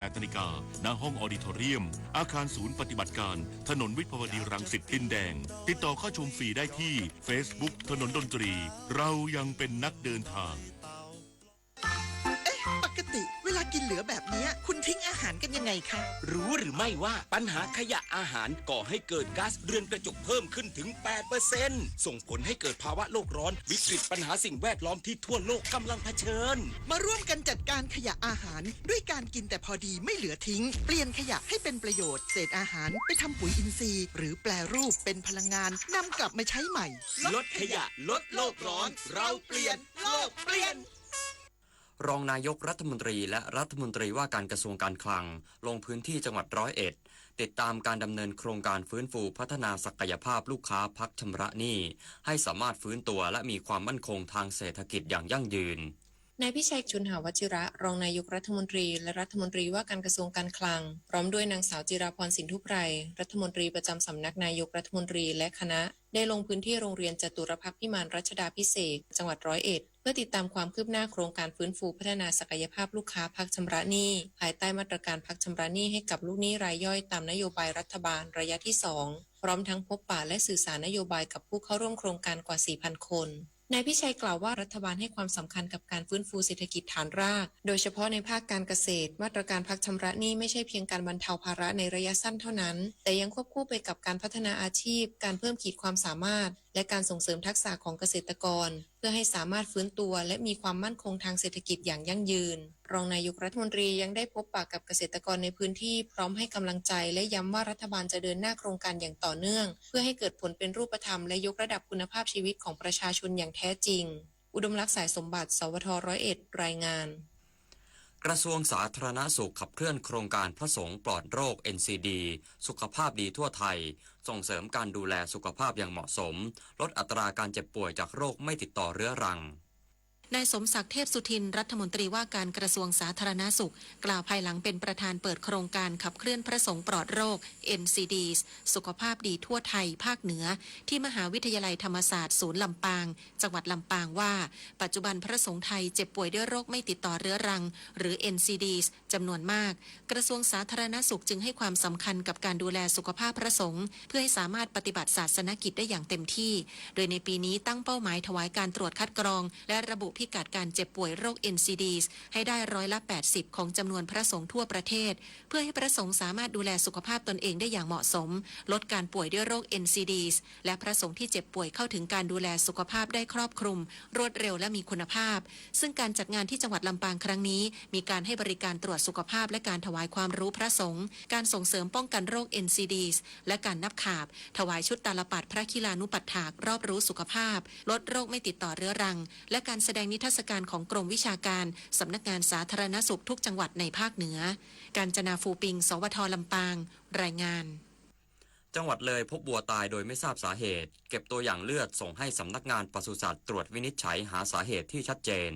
8 นาฬิกาณห้องออดิทอเรียมอาคารศูนย์ปฏิบัติการถนนวิภาวดีรังสิตดินแดงติดต่อเข้าชมฟรีได้ที่ Facebook ถนนดนตรีเรายังเป็นนักเดินทางปกติเวลากินเหลือแบบนี้คุณทิ้งอาหารกันยังไงคะ รู้หรือไม่ว่าปัญหาขยะอาหารก่อให้เกิดก๊าซเรือนกระจกเพิ่มขึ้นถึง 8% ส่งผลให้เกิดภาวะโลกร้อนวิกฤตปัญหาสิ่งแวดล้อมที่ทั่วโลกกำลังเผชิญมาร่วมกันจัดการขยะอาหารด้วยการกินแต่พอดีไม่เหลือทิ้งเปลี่ยนขยะให้เป็นประโยชน์เศษอาหารไปทำปุ๋ยอินทรีย์หรือแปรรูปเป็นพลังงานนำกลับมาใช้ใหม่ลดขยะลดโลกร้อนเราเปลี่ยนโลกเปลี่ยนรองนายกรัฐมนตรีและรัฐมนตรีว่าการกระทรวงการคลังลงพื้นที่จังหวัด101ติดตามการดำเนินโครงการฟื้นฟูพัฒนาศักยภาพลูกค้าพักชำระหนี้ให้สามารถฟื้นตัวและมีความมั่นคงทางเศรษฐกิจอย่างยั่งยืนนายพิชัยชุนหาวชิระรองนายกรัฐมนตรีและรัฐมนตรีว่าการกระทรวงการคลังพร้อมด้วยนางสาวจิราพรสินธุไพรรัฐมนตรีประจำสำนักนายกรัฐมนตรีและคณะได้ลงพื้นที่โรงเรียนจตุรพักษ์พิมานรัชดาภิเษกจังหวัด101เพื่อติดตามความคืบหน้าโครงการฟื้นฟูพัฒนาศักยภาพลูกค้าพักชำระหนี้ภายใต้มาตรการพักชำระหนี้ให้กับลูกหนี้รายย่อยตามนโยบายรัฐบาลระยะที่2พร้อมทั้งพบปะและสื่อสารนโยบายกับผู้เข้าร่วมโครงการกว่า 4,000 คนนายพิชัยกล่าวว่ารัฐบาลให้ความสำคัญกับการฟื้นฟูเศรษฐกิจฐานรากโดยเฉพาะในภาคการเกษตรมาตรการพักชำระหนี้ไม่ใช่เพียงการบรรเทาภาระในระยะสั้นเท่านั้นแต่ยังควบคู่ไปกับการพัฒนาอาชีพการเพิ่มขีดความสามารถและการส่งเสริมทักษะของเกษตรกรเพื่อให้สามารถฟื้นตัวและมีความมั่นคงทางเศรษฐกิจอย่างยั่งยืนรองนายกรัฐมนตรียังได้พบปะกับเกษตรกรในพื้นที่พร้อมให้กำลังใจและย้ำว่ารัฐบาลจะเดินหน้าโครงการอย่างต่อเนื่องเพื่อให้เกิดผลเป็นรูปธรรมและยกระดับคุณภาพชีวิตของประชาชนอย่างแท้จริงอุดมลักษณ์สายสมบัติสวท101รายงานกระทรวงสาธารณสุขขับเคลื่อนโครงการพระสงฆ์ปลอดโรค NCD สุขภาพดีทั่วไทยส่งเสริมการดูแลสุขภาพอย่างเหมาะสมลดอัตราการเจ็บป่วยจากโรคไม่ติดต่อเรื้อรังนายสมศักดิ์เทพสุทินรัฐมนตรีว่าการกระทรวงสาธารณสุขกล่าวภายหลังเป็นประธานเปิดโครงการขับเคลื่อนพระสงฆ์ปลอดโรค NCDs สุขภาพดีทั่วไทยภาคเหนือที่มหาวิทยาลัยธรรมศาสตร์ศูนย์ลำปางจังหวัดลำปางว่าปัจจุบันพระสงฆ์ไทยเจ็บป่วยด้วยโรคไม่ติดต่อเรื้อรังหรือ NCDs จำนวนมากกระทรวงสาธารณสุขจึงให้ความสำคัญกับการดูแลสุขภาพพระสงฆ์เพื่อให้สามารถปฏิบัติศาสนกิจได้อย่างเต็มที่โดยในปีนี้ตั้งเป้าหมายถวายการตรวจคัดกรองและระบุพิกัดการเจ็บป่วยโรค NCDs ให้ได้80%ของจำนวนพระสงฆ์ทั่วประเทศเพื่อให้พระสงฆ์สามารถดูแลสุขภาพตนเองได้อย่างเหมาะสมลดการป่วยด้วยโรค NCDs และพระสงฆ์ที่เจ็บป่วยเข้าถึงการดูแลสุขภาพได้ครอบคลุมรวดเร็วและมีคุณภาพซึ่งการจัดงานที่จังหวัดลำปางครั้งนี้มีการให้บริการตรวจสุขภาพและการถวายความรู้พระสงฆ์การส่งเสริมป้องกันโรค NCDs และการนับขาบถวายชุดตาลปัดพระคิลานุปัฏฐากรอบรู้สุขภาพลดโรคไม่ติดต่อเรื้อรังและการแสดงนิทรรศการของกรมวิชาการสำนักงานสาธารณสุขทุกจังหวัดในภาคเหนือกาญจนาฟูปิงสวทลำปางรายงานจังหวัดเลยพบวัวตายโดยไม่ทราบสาเหตุเก็บตัวอย่างเลือดส่งให้สำนักงานปศุสัตว์ตรวจวินิจฉัยหาสาเหตุที่ชัดเจน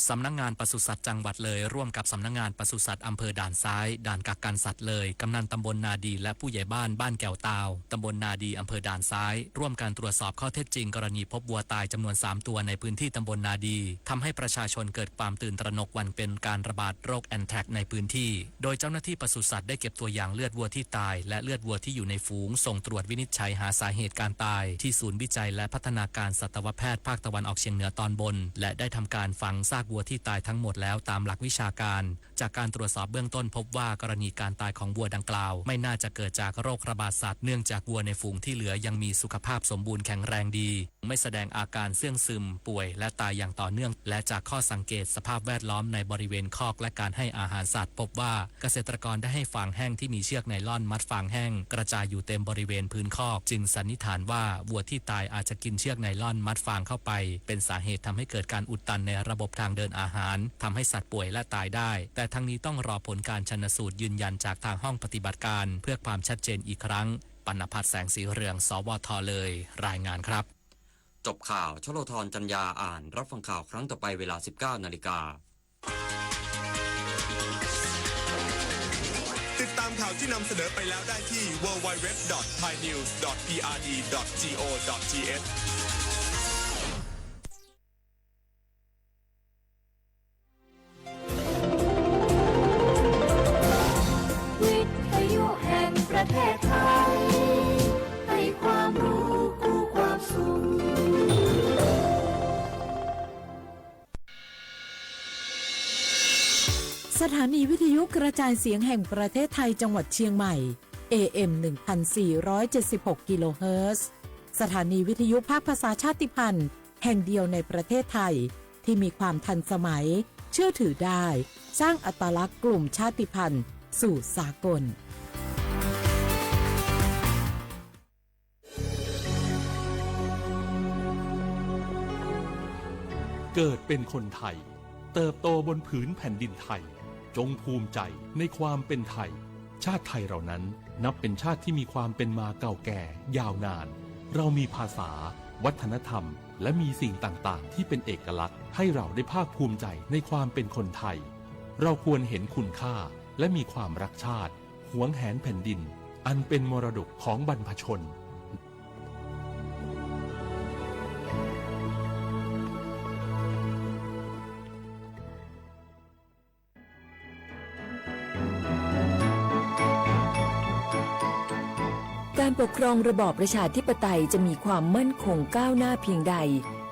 สำนักงานปศุสัตว์จังหวัดเลยร่วมกับสำนักงานปศุสัตว์อำเภอด่านซ้ายด่านกักกันสัตว์เลยกำนันตำบลนาดีและผู้ใหญ่บ้านบ้านแก้วตาวตำบลนาดีอำเภอด่านซ้ายร่วมการตรวจสอบข้อเท็จจริงกรณีพบวัวตายจำนวน3ตัวในพื้นที่ตำบลนาดีทำให้ประชาชนเกิดความตื่นตระหนกวันเป็นการระบาดโรคแอนแทรกในพื้นที่โดยเจ้าหน้าที่ปศุสัตว์ได้เก็บตัวอย่างเลือดวัวที่ตายและเลือดวัวที่อยู่ในฝูงส่งตรวจวินิจฉัยหาสาเหตุการตายที่ศูนย์วิจัยและพัฒนาการสัตวแพทย์ภาคตะวันออกเฉียงเหนือตอนบนและได้ทำการฝังซากวัวที่ตายทั้งหมดแล้วตามหลักวิชาการจากการตรวจสอบเบื้องต้นพบว่ากรณีการตายของวัวดังกล่าวไม่น่าจะเกิดจากโรคระบาดสัตว์เนื่องจากวัวในฝูงที่เหลือยังมีสุขภาพสมบูรณ์แข็งแรงดีไม่แสดงอาการเสื่องซึมป่วยและตายอย่างต่อเนื่องและจากข้อสังเกตสภาพแวดล้อมในบริเวณคอกและการให้อาหารสัตว์พบว่าเกษตรกรได้ให้ฟางแห้งที่มีเชือกไนล่อนมัดฟางแห้งกระจายอยู่เต็มบริเวณพื้นคอกจึงสันนิษฐานว่าวัวที่ตายอาจจะกินเชือกไนล่อนมัดฟางเข้าไปเป็นสาเหตุทำให้เกิดการอุดตันในระบบทางเดินอาหารทำให้สัตว์ป่วยและตายได้แต่ทั้งนี้ต้องรอผลการชันสูตรยืนยันจากทางห้องปฏิบัติการเพื่อความชัดเจนอีกครั้งปณภัทรแสงสีเรืองสวทเลยรายงานครับจบข่าวชโลธรจัญญาอ่านรับฟังข่าวครั้งต่อไปเวลา 19 นาฬิกาติดตามข่าวที่นำเสนอไปแล้วได้ที่ www.thainews.prd.go.th ถานีวิทยุกระจายเสียงแห่งประเทศไทยจังหวัดเชียงใหม่ AM 1476 กิโลเฮิรตซ์สถานีวิทยุภาคภาษาชาติพันธุ์แห่งเดียวในประเทศไทยที่มีความทันสมัยเชื่อถือได้สร้างอัตลักษณ์กลุ่มชาติพันธุ์สู่สากลเกิดเป็นคนไทยเติบโตบนผืนแผ่นดินไทยจงภูมิใจในความเป็นไทยชาติไทยเรานั้นนับเป็นชาติที่มีความเป็นมาเก่าแก่ยาวนานเรามีภาษาวัฒนธรรมและมีสิ่งต่างๆที่เป็นเอกลักษณ์ให้เราได้ภาคภูมิใจในความเป็นคนไทยเราควรเห็นคุณค่าและมีความรักชาติหวงแหนแผ่นดินอันเป็นมรดกของบรรพชนการปกครองระบอบประชาธิปไตยจะมีความมั่นคงก้าวหน้าเพียงใด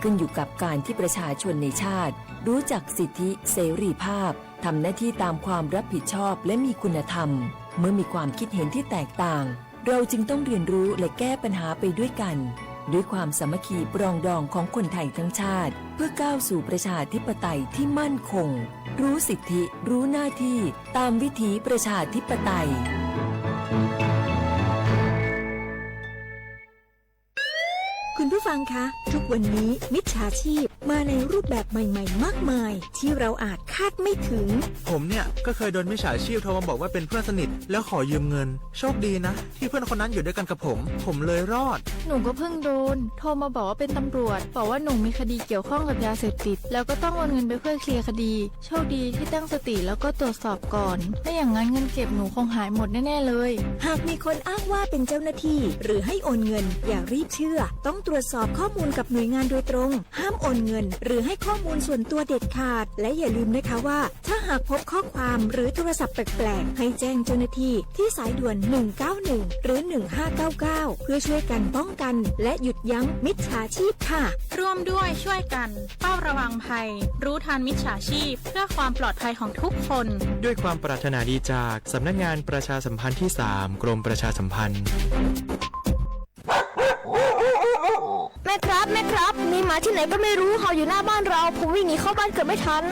ขึ้นอยู่กับการที่ประชาชนในชาติรู้จักสิทธิเสรีภาพทำหน้าที่ตามความรับผิดชอบและมีคุณธรรมเมื่อมีความคิดเห็นที่แตกต่างเราจึงต้องเรียนรู้และแก้ปัญหาไปด้วยกันด้วยความสามัคคีปรองดองของคนไทยทั้งชาติเพื่อก้าวสู่ประชาธิปไตยที่มั่นคงรู้สิทธิรู้หน้าที่ตามวิถีประชาธิปไตยคุณผู้ฟังคะทุกวันนี้มิจฉาชีพมาในรูปแบบใหม่ๆมากมายที่เราอาจคาดไม่ถึงผมเนี่ยก็เคยโดนมิจฉาชีพโทรมาบอกว่าเป็นเพื่อนสนิทแล้วขอยืมเงินโชคดีนะที่เพื่อนคนนั้นอยู่ด้วยกันกับผมเลยรอดหนูก็เพิ่งโดนโทรมาบอกว่าเป็นตำรวจบอกว่าหนูมีคดีเกี่ยวข้องกับยาเสพติดแล้วก็ต้องโอนเงินไปเพื่อเคลียร์คดีโชคดีที่ตั้งสติแล้วก็ตรวจสอบก่อนไม่อย่างนั้นเงินเก็บหนูคงหายหมดแน่ๆเลยหากมีคนอ้างว่าเป็นเจ้าหน้าที่หรือให้โอนเงินอย่ารีบเชื่อต้องตรวจสอบข้อมูลกับหน่วยงานโดยตรงห้ามโอนเงินหรือให้ข้อมูลส่วนตัวเด็ดขาดและอย่าลืมนะคะว่าถ้าหากพบข้อความหรือโทรศัพท์แปลกๆให้แจ้งเจ้าหน้าที่ที่สายด่วน191หรือ1599เพื่อช่วยกันป้องกันและหยุดยั้งมิจฉาชีพค่ะร่วมด้วยช่วยกันเฝ้าระวังภัยรู้ทันมิจฉาชีพเพื่อความปลอดภัยของทุกคนด้วยความปรารถนาดีจากสำนักงานประชาสัมพันธ์ที่3กรมประชาสัมพันธ์แม่ครับมีหมาที่ไหนก็ไม่รู้เห่าอยู่หน้าบ้านเราผมวิ่งหนีเข้าบ้านเกือบไม่ทัน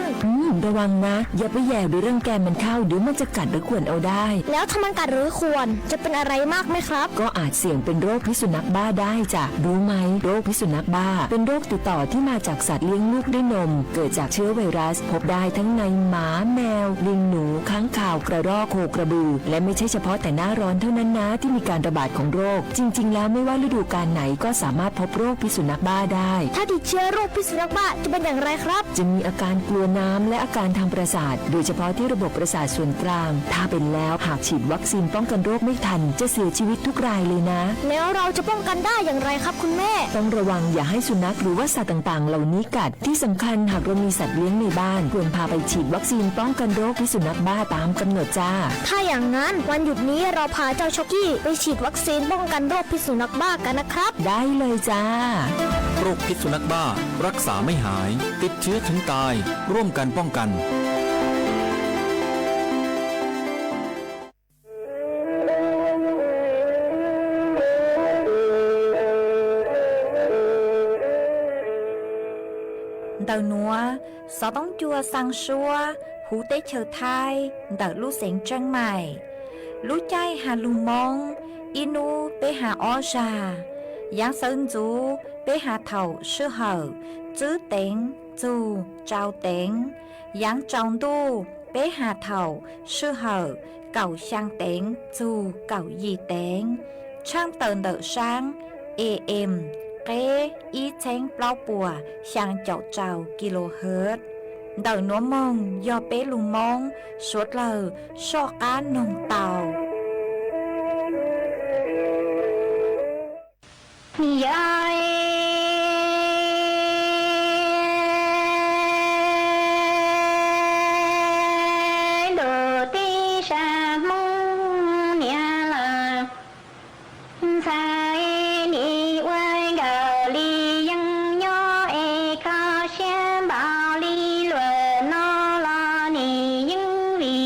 ระวังนะอย่าไปแย่หรือรังแกมันเข้าเดี๋ยวมันจะกัดหรือข่วนเอาได้แล้วถ้ามันกัดหรือข่วนจะเป็นอะไรมากไหมครับก็อาจเสี่ยงเป็นโรคพิษสุนัขบ้าได้จ้ะรู้ไหมโรคพิษสุนัขบ้าเป็นโรคติดต่อที่มาจากสัตว์เลี้ยงลูกด้วยนมเกิดจากเชื้อไวรัสพบได้ทั้งในหมาแมวลิงหนูค้างคาวกระรอกโคกระบือและไม่ใช่เฉพาะแต่หน้าร้อนเท่านั้นนะที่มีการระบาดของโรคจริงๆแล้วไม่ว่าฤดูกาลไหนก็สามารถพบโรคพิษสุนัขบ้าได้ถ้าติดเชื้อโรคพิษสุนัขบ้าจะเป็นอย่างไรครับจะมีอาการกลัวน้ำและอาการทางประสาทโดยเฉพาะที่ระบบประสาทส่วนกลางถ้าเป็นแล้วหากฉีดวัคซีนป้องกันโรคไม่ทันจะเสียชีวิตทุกรายเลยนะแล้วเราจะป้องกันได้อย่างไรครับคุณแม่ต้องระวังอย่าให้สุนัขหรือว่าสัตว์ต่างๆเหล่านี้กัดที่สำคัญหากเรามีสัตว์เลี้ยงในบ้านควรพาไปฉีดวัคซีนป้องกันโรคพิษสุนัขบ้าตามกำหนดจ้าถ้าอย่างนั้นวันหยุดนี้เราพาเจ้าช็อกกี้ไปฉีดวัคซีนป้องกันโรคพิษสุนัขบ้ากันนะครับได้เลยจ้าโรคพิษสุนัขบ้ารักษาไม่หายติดเชื้อถึงตายร่วมกันป้องกันTờ núa, gió bóng chua sang xua, hú tế chờ thai, tờ lũ xén trăng mải. Lũ chay hà lù mong, inu bế hà o già. Giáng sơn chú, bế hà thầu sư hở, chữ tên, chú, trao tên. Giáng trọng tu, bế hà thầu sư hở, cầu sang tên, chú, cầu gì tên. Trang tờn đỡ sáng, AM. Kế ý chén bao bùa sang chậu trào kHz Đợi nó mong do bé lù mong suốt lờ so cá nồng tàu Yai đồ ti sa mong nia là sai ni quay gờ li yang nho e ca xian bao li luận nó la ni yang vi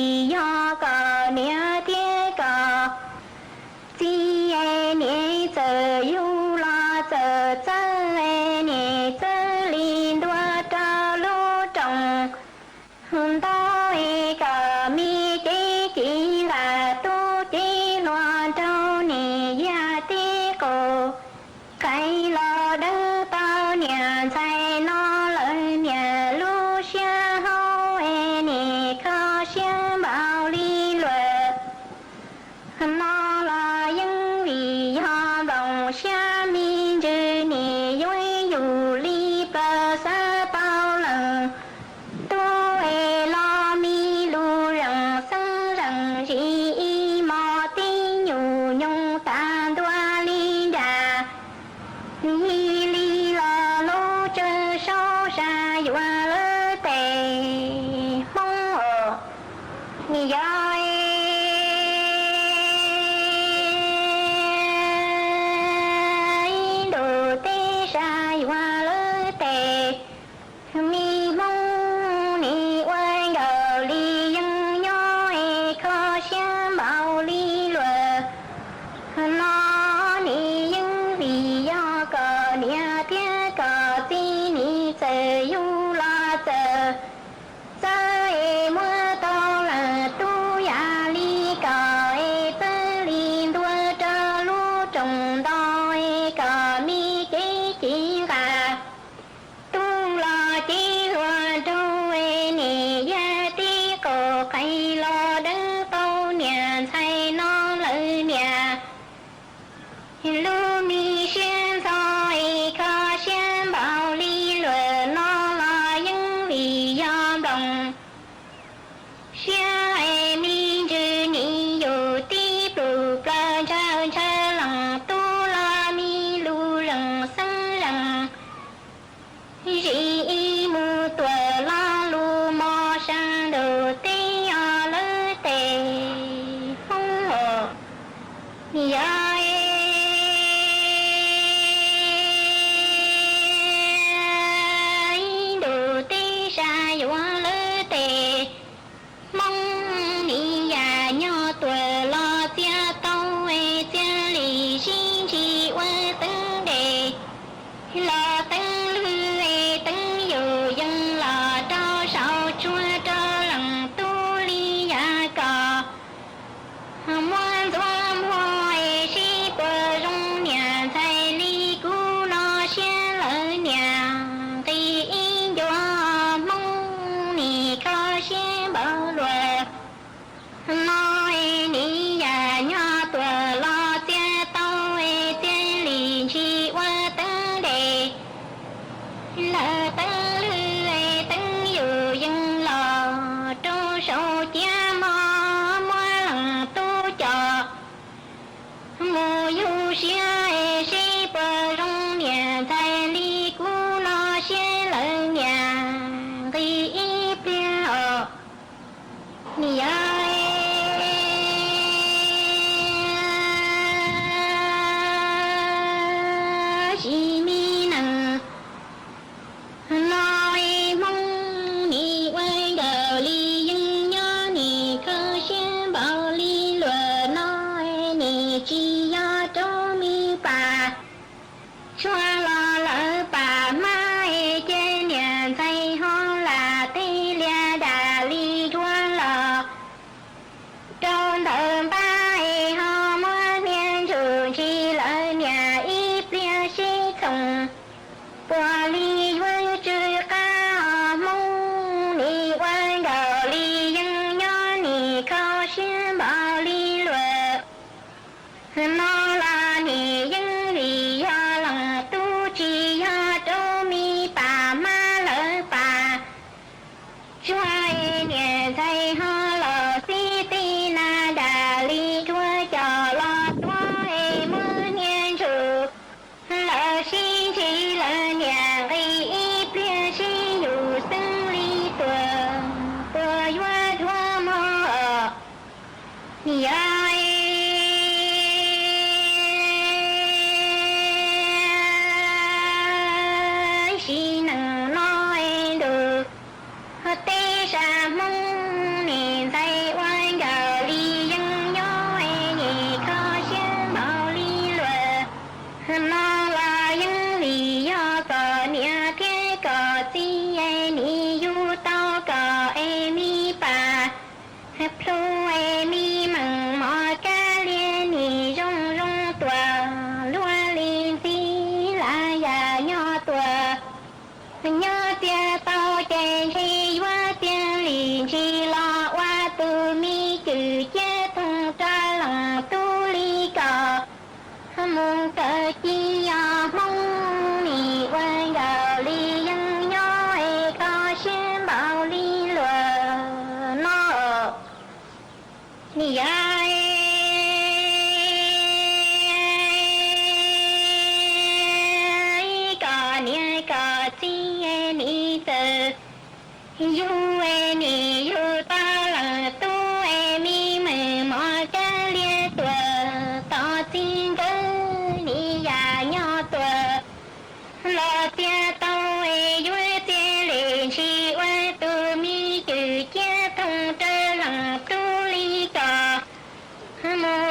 You and me, you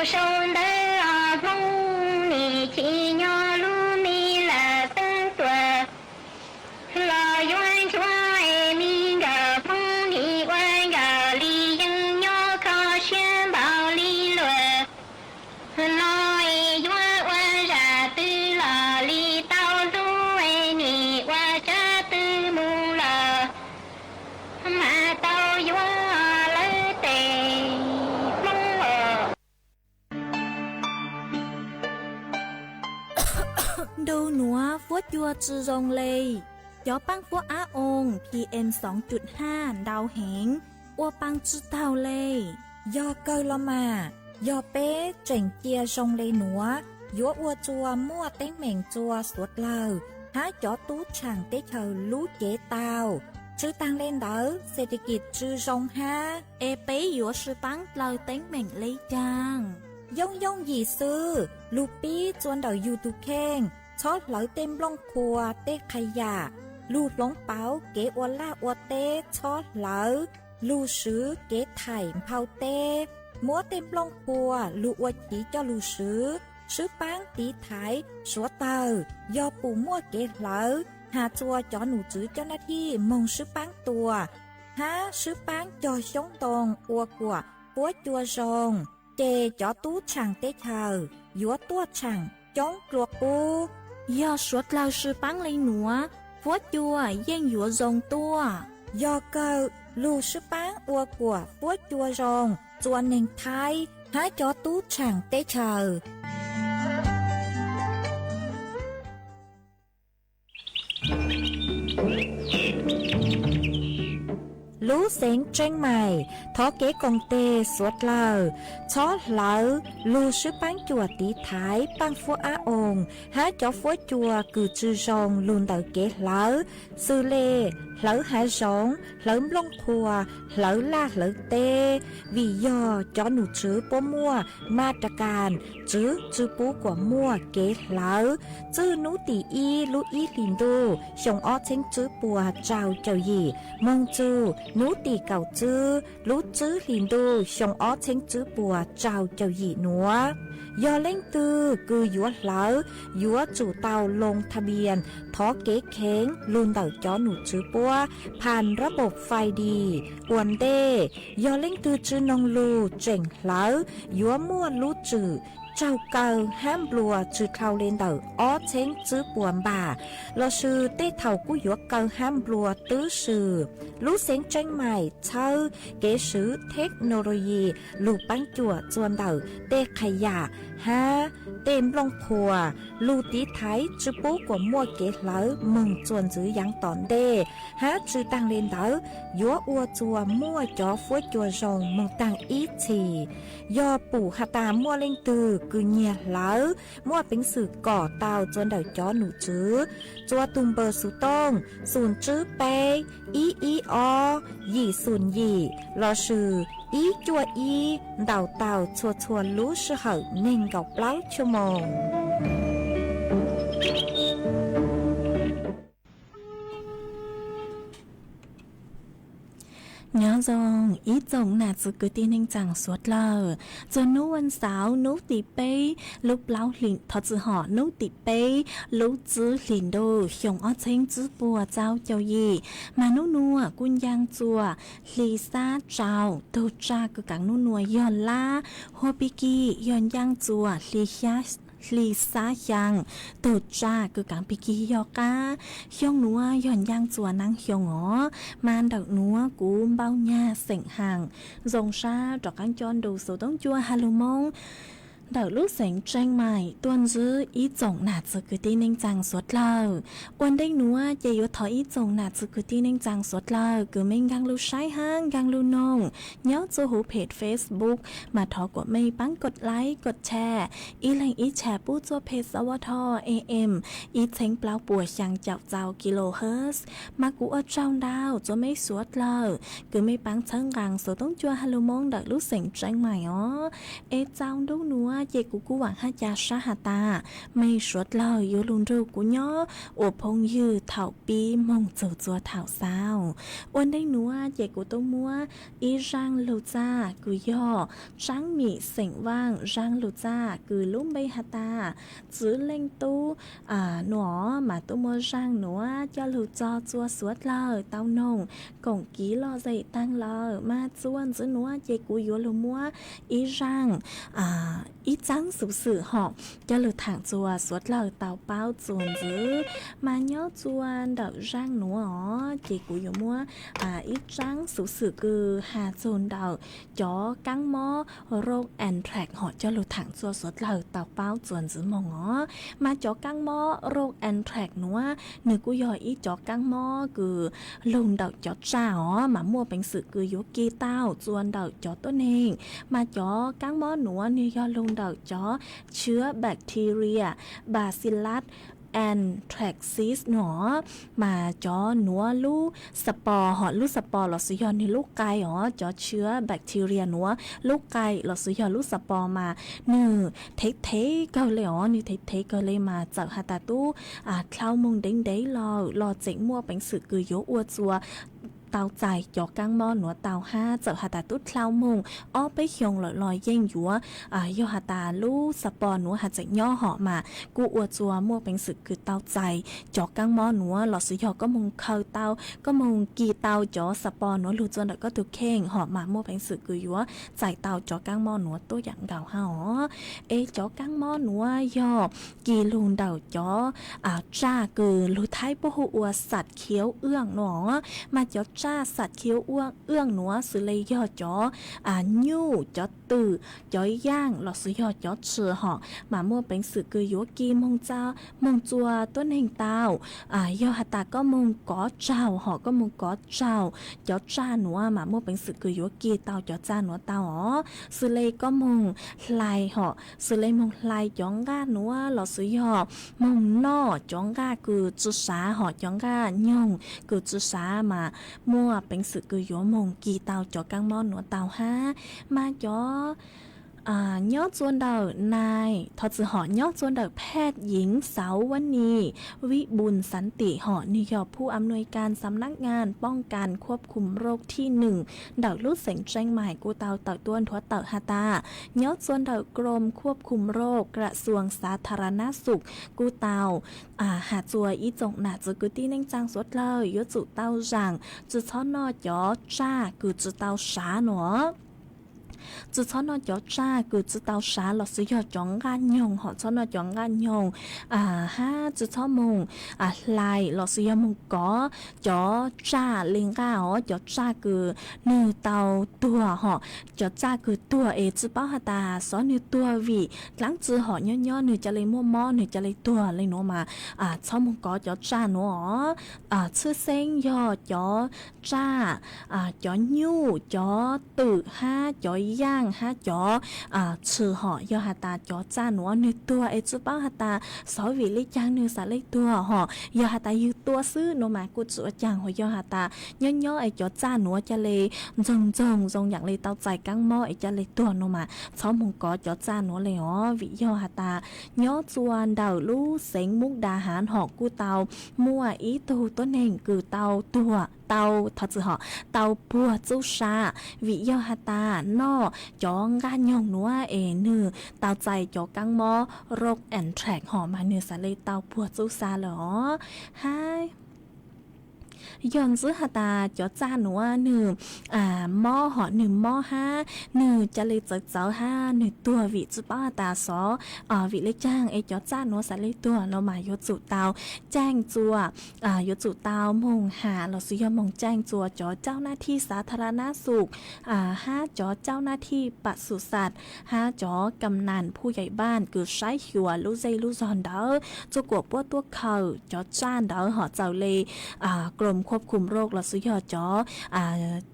sông đê vung nì chỉ nhỏ lu mi là tân tuổi là yuan chua mi gà phong nì quan gà li dân nhỏ khó xuyên bảo li luật nói yuan quan ra tư là li tao lu nì qua cha tư mu là mà tao yuan lấy tiền mong ở đâu nữa phố chua chư rong lê gió băng phố Á ôn PM 2.5 đau hẹn ô băng chư tao lê do cơ lo mà do bé chỉnh chia rong lê nữa gió ô chua mua tên mèn chua suốt lờ há chó tú chẳng tế chờ lú chế tao chư tăng lên đỡ sẽ đi kịp chư rong ha e bé gió sư băng lờ tên mèn lấy chàng dông dông gì sư lú bí chuan đầu YouTube khen chót lỡ tem lông khua tê khai giả lưu lông báo kế ô la ô tê chót lỡ lưu sứ kế thải phao tê múa tem lông khua lưu ô chỉ cho lưu sứ bán tí thái số tờ do bù mua kế lỡ hà chua cho nụ chữ cho na thi mong sứ bán tua há sứ bán cho sống tồn ô của búa chua rồng chê cho tú chẳng tê chờ dúa tua chẳng chống ruột u do suốt lao sư bán lấy nữa phố chua gian dũa rồng tua do cơ lưu sư bán ua của phố chua rồng chua nền thái hái cho tú chẳng tê chờ lú xén tranh mày thó kế công tê suốt lờ chó lỡ lú sư bán chùa tí thái bán phố Á ồn há cho phố chùa cử chư rồng luôn đợi kế lỡ sư lê lỡ há rỗng lỡ lông khùa lỡ la lỡ tê vì do cho nụ chữ bố mua ma trà càn chữ bố của mua kế lỡ chữ nú tỷ y lú y lìn đô xong ó chênh chữ bùa trao trao gì mong chữ nú tỷ cầu chữ lú chữ lìn đô xong ó chênh chữ bùa trao trao gì nữa do lên tư cư dúa lỡ dúa chủ tàu lงทะเบียนท้อเก๋เข็งลุนเต่าจ้อหนูจื้อปัวผ่านระบบไฟดีอวนเด้ยอเล่งตือจื้อนองลูเจ๋งเหลายัวมั่วลูจื้อเจ้าเก่าห้ามบลัวจื้อเท่าเลนเต่าอ้อเช้งจื้อปวนบ่าเราชื่อเต้เท่ากู้ยัวเก่าห้ามบลัวตื้อชื่อลูเสียงจังใหม่เช่าเก๋ซื้อเทคโนโลยีลูกปังจั่วจวนเต่าเต้ขยะฮะเต็มลงครัวลูตีไทยจื้อปูกว่ามั่วเก๋เหลามึงจวนจื้อยังตอนเด้ฮะจื้อตังเลนเต่ายัวอัวจัวมั่วจ่อฟัวจัวรองมึงตังอีทียอปู่ฮาตามั่วเล่งตือคือเงียเหลามั่วเป็นสื่อก่อเตาจวนเต่าจ้อหนูจื้อจัวตุมเบอร์สุต้องศูนย์จื้อเปอีอยี่ศูนย์ยี่รอชื่ออีจัวอีเต่าชัวรู้ชื่อเหอเน่งกับเล้าชั่วโมงnhớ rằng ý tổng là sự cứ tin hình chẳng suốt lờ cho núวันเสาร์nú tỷ bê lúc lão liền thật sự họ nú tỷ bê lúc chữ liền đồ xong ở trên chữ bùa trao cho gì mà nú nua quân giang chùa lì xa trao tô cha cứ cẳng nú nua giòn la hoa biki giòn giang chùa lì xa lì xa yang tổ cha cứ cảng piki yoga hiong núa giòn giang chùa năng hiong ngó man đậu núa cú bao nha sỉnh hàng dòng xa trọ căng chọn đồ số tông chua halumong đậu lúc sỉnh tranh mày tuân dư ý tổng nạt sự cứ tin nên chẳng suốt lờ quan đinh núa chạy yếu thở ý tổng nạt sự cứ tin nên chẳng suốt lờ cứ mình gang lưu sai hang gang lưu nông nhớ cho hữu page Facebook mà thọ của mình bắnกดไลค์กดแชร์อีแรงอีแชร์ปู้ตัวเพจสวท AM อีเช้งเปล่าปัวช่างจับเจ้ากิโลเฮิรตซ์มากูเอาเจ้าดาวจะไม่สวดเลยcứไม่ปังเชิงกังสูต้องจัวฮัลโหลมงดักลูกเสียงใจใหม่อ๋อเอเจ้าดูนัว เจกูกูหวังให้จาชาหาตาไม่สวดเลยอยู่ลุนรูกูย่ออวพงยือเถาปีมงเจ้าจัวเถาเศร้าวันได้หนัวเจกูต้องมัวอีร่างลูจ้ากูย่อช้างมีเสียงว่างร่างลูจ้ากูลุ่มใบหาตาจื้อเล่งตู้หนอมาตัวมัวร่างหนัวจะลูจอจัวสวดเลยเต้านงก่งกี้รอใจตั้งเลยมาจวนจื้อหนัวเจกูยัวลุมัวอีร่างอีจังสุสื่อหอกจะหลุดถังจัวสวดเหล่าเตาเป้าจวนจื้อมาย่อจวนเดาร่างหนัวเจกูยัวมัวอีจังสุสื่อคือหาจวนเดาจ่อกังหม้อโรคแอนแทรกหอจะหลุดถังจัวสวดเหล่าเตาเป้าจวนจื้อมองมาจ่อกังหม้อโรคแอนแทรกหนัวหนึ่งกูย่ออีจ่อกังหม้อคือลุงเดาจ่อจ้ามามั่วเป็นสื่อคือยุกีเต้าจวนเดาจ่อตัวเองมาจ่อกังหม้อหนัวนี่ย่อลุงเดาจ่อเชื้อแบคทีเรียบาซิลลัสแอนแทรกซิสหนอมาจ่อหนัวลูสปอร์หอลูสปอร์หลอดสุยอนในลูกไก่จ่อเชื้อแบคทีเรียหนัวลูกไก่หลอดสุยอนลูสปอร์มาเนื้อเทเกาเลยนี่เทเกาเลยมาจากฮาตาตู้คลาวมงเด้งรอเจ๋งมั่วเป็นสื่อคือโยอัวจัวเตาใจจ่อกังหม้อหนัวเตาห้าเจ้าหาตาตุ้ดคลาวมงอ้อไปเขียงลอยเย่งยัวยอหาตาลูสปอหนัวหาจากย่อหอมากูอวดจัวมั่วเป็นสึกคือเตาใจจ่อกังหม้อหนัวหลอดสุยอก็มงเข้าเตาก็มงกีเตาจ่อสปอหนัวลูจวนก็ตุกเข่งหอมามั่วเป็นสึกคือยัวใจเตาจ่อกังหม้อหนัวตัวอย่างเก่าห้าจ่อกังหม้อหนัวยอกีลุงเดาจ่อจ้าคือลูไทยปะหูอวดสัตว์เขียวเอื้องหนอมาจ่อจ้าสัตว์เคี้ยวเอื้องหนัวสุเลยยอจ่อยูจ่อตืจ่อย่างหลอดสุยอจ่อเชือหอมามั่วเป็นสื่อคือยัวกีมงเจ้ามงจัวต้นแห่งเตายอหตาก็มงกอเจ้าหอก็มงกอเจ้าจ่อจ้าหนัวมามั่วเป็นสื่อคือยัวกีเตาจ่อจ้าหนัวเตาสุเลยก็มงลายหอสุเลยมงลายจ่องก้าหนัวหลอดสุยอมงนอจ่องก้าคือจุสาหอจ่องก้ายงคือจุสามามั่วเป็นสื่อคือโยมงกีเตาจ่อกังหม้อหนัวเตาห้ามาจ่อย่อจวนเดานายทอจือหอย่อจวนเดาแพทย์หญิงเสาวันนีวิบุญสันติหอนิยอผู้อำนวยการสำนักงานป้องกันควบคุมโรคที่1เดาลูกเสียงแจ้งใหม่กูเตาเต่าต้วนทัวเต่าฮาตาย่อจวนเดากรมควบคุมโรคกระทรวงสาธารณสุขกูเตาหาจัวอีจงหนาจะกุตี้นั่งจางสวดเลยยจุเต้าจังจุช้อนนอจ่อจ้ากูจุเต้าสาหนอจุช้อนนอจ่อจ้ากูจุเต้าสาหลอดสุยอจ่องกันยงหอช้อนนอจ่องกันยงห้าจุช้อมงลายหลอดสุยอมงกอจ่อจ้าลิงก้าจ่อจ้ากูเนื้อเต้าตัวหอจ่อจ้ากูตัวจุเป้าหาตาสอนเนื้อตัววีหลังจือหอย่อเนื้อจะเลยมั่วม้อเนื้อจะเลยตัวเลยหนูมาช้อมงกอจ่อจ้าหนูชื่อเซ้งยอจ่อจ้าจ่อยู่จ่อตึกห้าจ่อย่างห้าจ่อชื่อหอยอหาตาจ่อจ้าหนูเนื้อตัวจุเป้าหาตาสอวีลิจังเนื้อสาเลยตัวหอยอหาตาอยู่ตัวซื้อหนูมากูจุจังหอยอหาตาย่อจ่อจ้าหนูจะเลยจงอย่างเลยเต้าใจกังหม้อจะเลยตัวหนูมาช้อมงกอจ่อจ้าหนูเลยวิยอหาตาย่อจวนเดาลู่เสียงมุกดาหารหอกกูเตามั่วอีตูต้นเองคือเตาตัวเตาทอจือหอเตาปัวจุชาวิยอหาตานอจ่องกานยองนัวเนื้อเตาใจจ่อกังหม้อโรคแอนแทรกหอมาเนื้อสาเลยเตาปัวจุชาเหรอฮายย้อนซื้อหาตาจ่อจ้าหนูหนึ่งหม้อหอหนึ่งหม้อห้าหนึ่งจะเลยเจ้าห้าหนึ่งตัววิจุป้าตาสอวิเล็กจ้างจ่อจ้าหนูสาเลยตัวเรามายจุเตาแจ้งจัวยจุเตามงหาเราซื้อยมงแจ้งจัวจ่อเจ้าหน้าที่สาธารณสุขห้าจ่อเจ้าหน้าที่ปศุสัตว์ห้าจ่อกำนันผู้ใหญ่บ้านคือใช้หัวลูเซลูซอนเดอจุกวบปัวตัวเขาจ่อจ้านเดอหอเจ้าเลยกรมควบคุมโรคเราซื้อยอจ่อ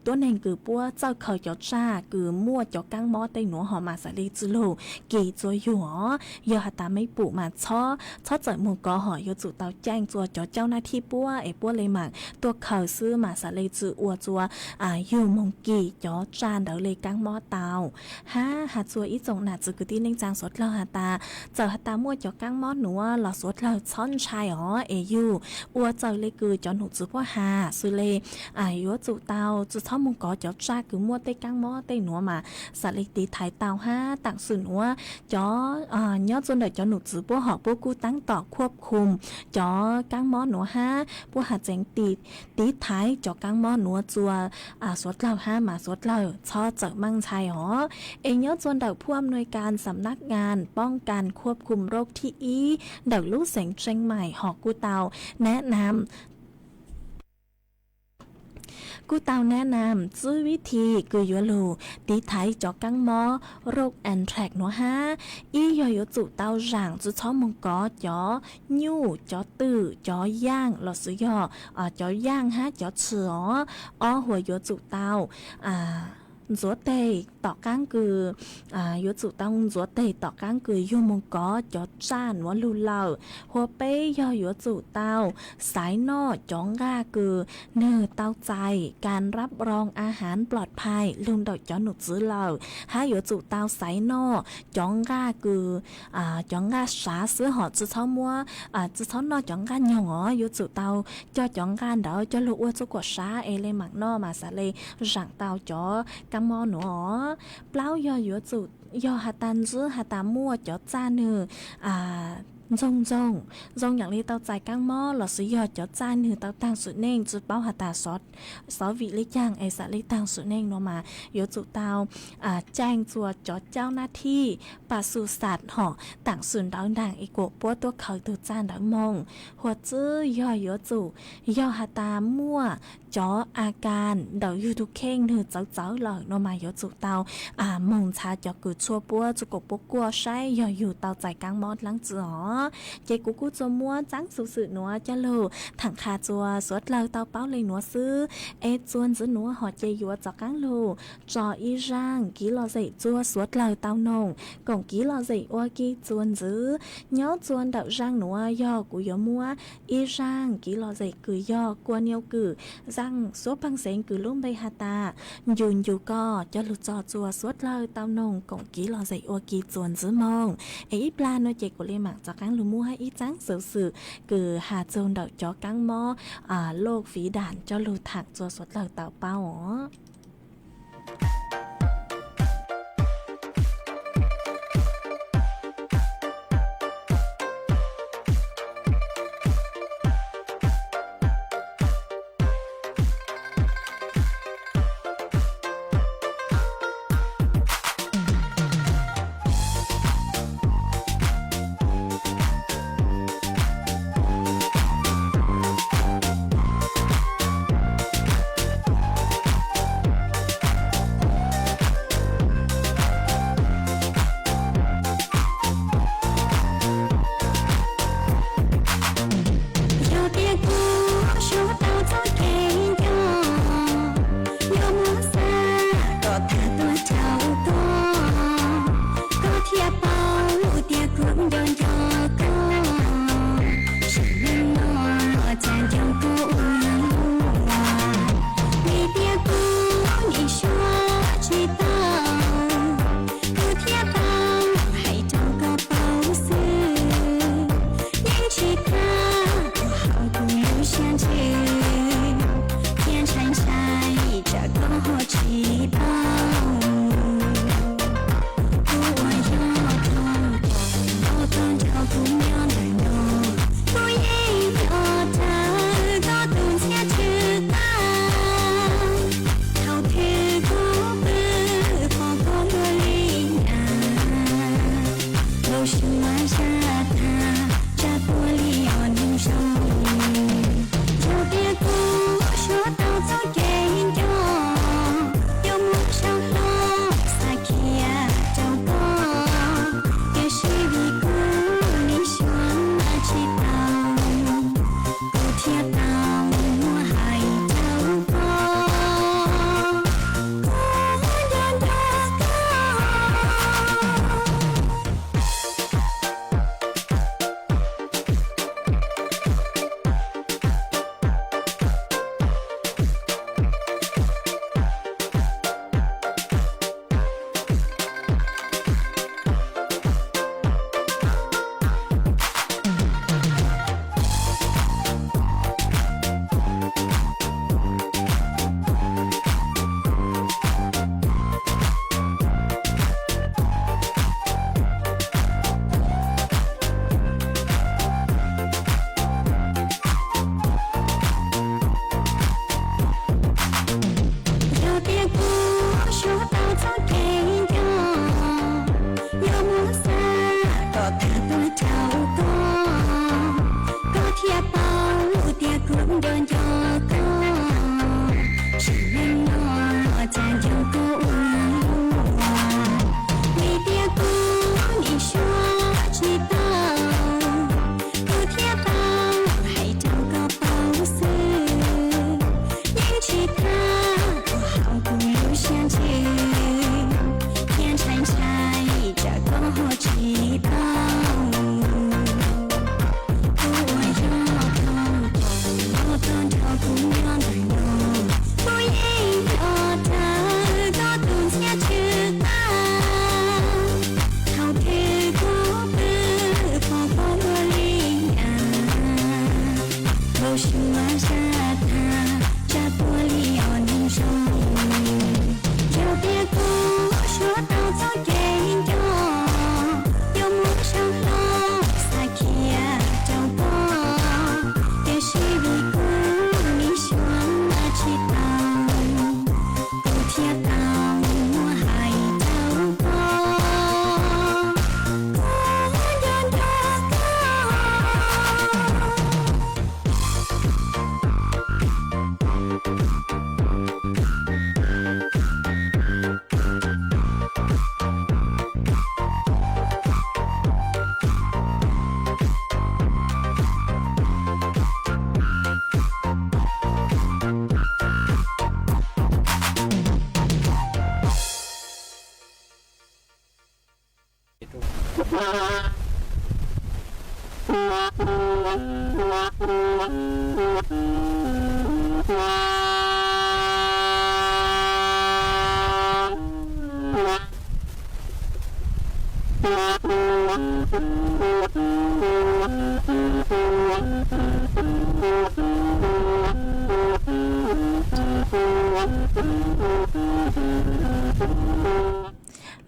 ตัวเองคือปัวเจ้าเขาจ่อจ้าคือมั่วจ่อกังหม้อเต็งหนูหอมาสาลีจุโลกีจัวอยู่ยอหาตาไม่ปูมาช้อเจอหมูกอหอยจุเตาแจ้งจัวจ่อเจ้าหน้าที่ปัวปัวเลยหมักตัวเขาซื้อมาสาลีจืออัวจัวอยู่มงกีจ่อจานเดาเลยกังหม้อเตา หาจัวอีจงหนาจือคือที่เน่งจางสดเราหาตาเจอหาตามั่วจอกังมอหนูหล่อสดเราช้อนชายอ๋อเอยูอัวเจอเลยคือจอหนูจือพ่อหาสุเลยัวจูเตาจูเท่ามงกอจอจ้าคือมั่วเต้กังมอเต้หนัวมาสัตว์เล็กตีไทยเตาห้าต่างสื่อหนัวจอย่อจนเด็กจอหนูจือพ่อหอพ่อกูตั้งต่อควบคุมจอกังมอหนัวห้าพ่อหาเจงตีไทยจอกังมอหนัวจัวสดเราห้ามาสดเราชอเจอมั่งชายอ๋อเองย่อจนเด็กผู้อำนวยการสำนักงานป้องกันควบคุมโรคที่เด็กลูกเสียงเชียงใหม่หอกูเตาแนะนำกูเตาแนะนำซื้อวิธีคือยัวลูตีไทยจอกังมอโรคแอนแทรกหนัวห้าอียอยจุเตาจ่างจุช้อมงกอจอยู่จอตื้อจอย่างหลอดซื้อยจอย่างฮะจอเสือหัวยัวจุเตาrúa tê tỏ cán cừ yếu chủ tông rúa tê tỏ cán cừ yêu mong có cho chan nó lù lờ hoa bê do yếu chủ tao sái nọ chọn ra cừ nơ taoใจการรับรองอาหารปลอดภัยลุงดอกจอหนุซื้อเหล่าให้yếu chủ tao sái nọ chọn ra cừ chọn ra xáซื้อหอจื้อเท้ามัวจื้อเท้านอchọn ra nhỏ yếu chủ tao cho chọn ra đó cho lũ uo cho quả xá ê lê mặc nọ mà xá lê rằng tao cho cam mò nữa plau do yếu chủ do hà tan giữa hà tá mua cho cha nừ rongอย่างนี้เตาใจก้างหม้อหลอดซื้อยอดจะจ้านหือเตาต่างสุดเน่งจุดเป้าหาตาซอวิเล็กย่างไอสะเล็กต่างสุดเน่งเนาะมาโยจุเตาแจ้งจัวจอดเจ้าหน้าที่ปศุสัตว์ห่อต่างส่วนดาวด่างอีกโกปัวตัวเขาตัวจ้านดังมองหัวจื้อย่อโยจุย่อหาตามั่วจออาการเดาอยู่ทุกเข่งหือเจ้าหลอดเนาะมาโยจุเตามงชาจอกูชัวปัวจุกปัวกัวใช้ย่ออยู่เตาใจก้างหม้อหลังจื้อเจกูกูจัวมัวจังสุดนัวจะโลถังคาจัวสวดเราเตาเป้าเลยนัวซื้อจวนจื้อนัวหอเจยัวจอกังโลจออีร่างกีลอใส่จัวสวดเราเตานงกงกีลอใส่อัวกีจวนจื้อย่อจวนเดาร่างนัวยอกูยอมัวอีร่างกีลอใส่คือยอกวนเนียวกือจังสวดพังเสงคือลุ่มใบหาตายืนอยู่ก็จะหลุดจอจัวสวดเราเตานงกงกีลอใส่อัวกีจวนจื้อมองอีปลาโนเจกูเลยหมักจอกังลูมัวให้อีจังสื่อคือหาโจนดอกจอกังหม้อโลกฝีด่านเจ้าลูถักจัวสดเหล่าเต่าเป้า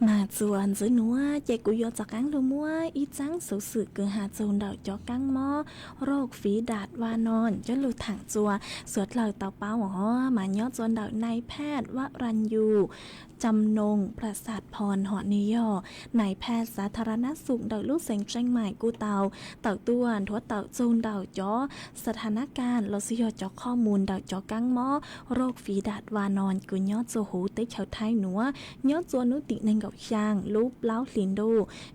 mà chuan dưới núa chạy của yo cho cắn luôn mua ít trắng số sự cửa hà dồn đậu cho cắn mó rô phí đạt và non cho lưu thẳng chùa suốt lời tàu báo hó mà nhót dồn đậu nàyแพทย์ วรัญยูจำนงประสาทพรหอนิยอนายแพทย์สาธารณสุขเดาลูกเสียงเชียงใหม่กูเตาเต่าต้วนทั่วเต่าจูนเดาจ้อสถานการณ์ลสิยอจ้อข้อมูลเดาจ้อกังหม้อโรคฝีดาดวานอนกูยอดโจหูเตชาวไทยหนัวยอดจัวนุติเนงกับช่างลูปเล้าลินดู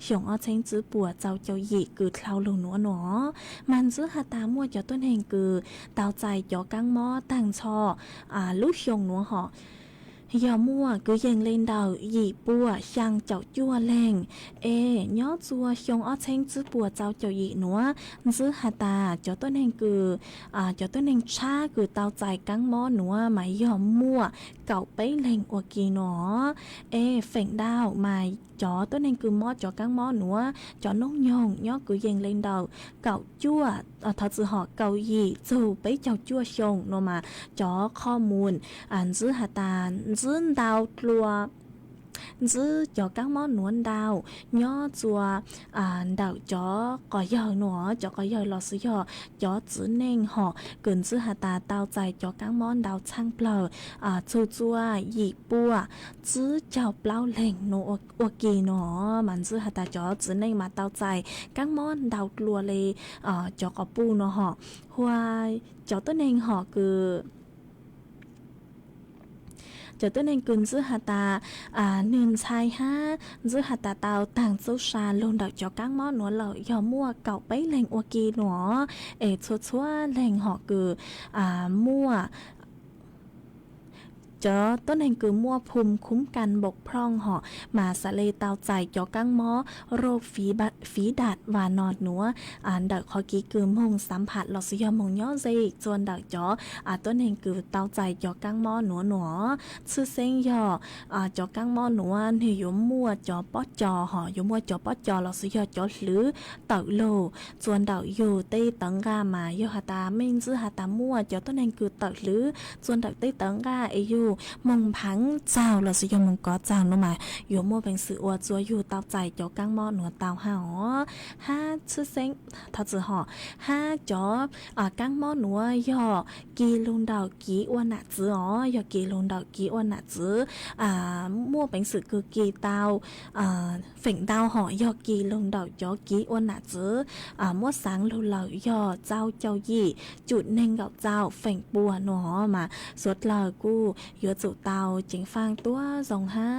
ฉงอ้อเชงจื้อปัวเจ้าเจ้าหยีกือเท้าลงหนัวหนอมันซื้อหาตามัวจ้อต้นแห่งกือเตาใจจ้อกังหม้อตั้งชอลูกชงหนัวหอยามั่วcứ dành lên đầu dị bùa sang chậu chua lên nhớ chua xong ở trên chữ bùa chậu chậu dị nữa giữ hà ta cho tôi nên cứ cho tôi nên cha cứ tao chạy cắn mó nữa mà yà mua cậu bấy lên qua kỳ nó phèn đau mà cho tôi nên cứ mó cho cắn mó nữa cho nốt nhon nhớ cứ dành lên đầu cậu chua thật sự họ cậu gì dù bấy chậu chua xong nó mà choข้อมูลgiữ hà ta giữ đào lùa giữ cho các món nuốn đào nhớ chùa đào cho có giờ nữa cho có giờ lò sử dụng cho giữ nên họ cần giữ hạt ta đào dài cho các món đào chăng bờ chua chua dị bùa giữ chào bao lệnh nó ok nó mà giữ hạt ta cho giữ nên mà đào dài các món đào lùa lì cho có bu nó họ hoa cho tốt nên họ cứ cho tôi nên cần giữ hạt ta nương chai ha giữ hạt ta tàu tàng dấu xa luôn đợi cho các món nó lợi do mua cậu bấy lên ok nó chua lên họ cứ mua choต้นแห่งคือมั่วภูมิคุ้มกันบกพร่องเหาะมาสะเลเตาใจจ่อกังหม้อโรคฝีดาดวานอดหนัวดักขอกีคือมงสัมผัสหลอดสยามงย่อเจจวนดักจ่อต้นแห่งคือเตาใจจ่อกังหม้อหนัวชื่อเส้นย่อจ่อกังหม้อหนัวเหี่ยวมั่วจ่อป๊อจ่อเหาะอยู่มั่วจ่อป๊อจ่อหลอดสยามจ่อหรือเต่าโลจวนดักอยู่เต้ตังกามาโยหาตาไม่ซื้อหาตามั่วจ่อต้นแห่งคือเต่าหรือจวนดักเต้ตังกาอยู่มงพังเจ้าเราสิยมงก็เจ้าเนาะมาโยมั่วเป็นสื่ออวจัวอยู่เตาใจจ่อกังหม้อหนัวเตาห่าห้าชื่อเซ็งทัดจือห่อห้าจ่อกังหม้อหนัวย่อกีลุงดาวกีอ้วนหนักจื้อย่อกีลุงดาวกีอ้วนหนักจื้อมั่วเป็นสื่อคือกีเตาฝิ่งดาวห่อย่อกีลุงดาวจ่อกีอ้วนหนักจื้อมั่วสังลุเหล่าย่อเจ้าเจ้ายี่จุดเน่งกับเจ้าฝิ่งปัวหนัวมาสวดเหล่ากูโยจุเตาจิงฟังตัวสองห้า